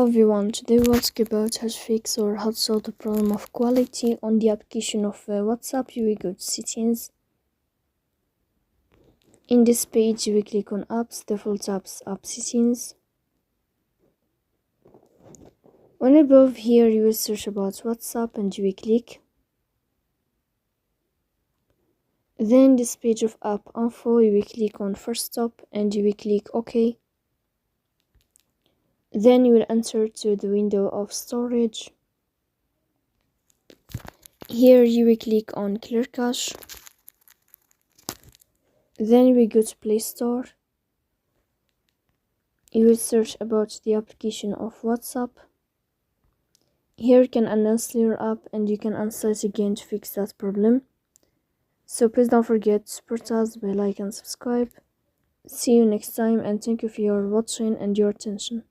Everyone, today we'll talk about how to fix or how to solve the problem of quality on the application of WhatsApp. You will go to settings. In this page, you will click on apps, default apps, app settings. On above here, you will search about WhatsApp and you will click. Then this page of app info, you will click on first stop and you will click OK. Then you will enter to the window of storage. Here you will click on clear cache. Then we go to Play Store. You will search about the application of WhatsApp. Here you can uninstall your app and you can uninstall it again to fix that problem. So please don't forget to support us by like and subscribe. See you next time and thank you for your watching and your attention.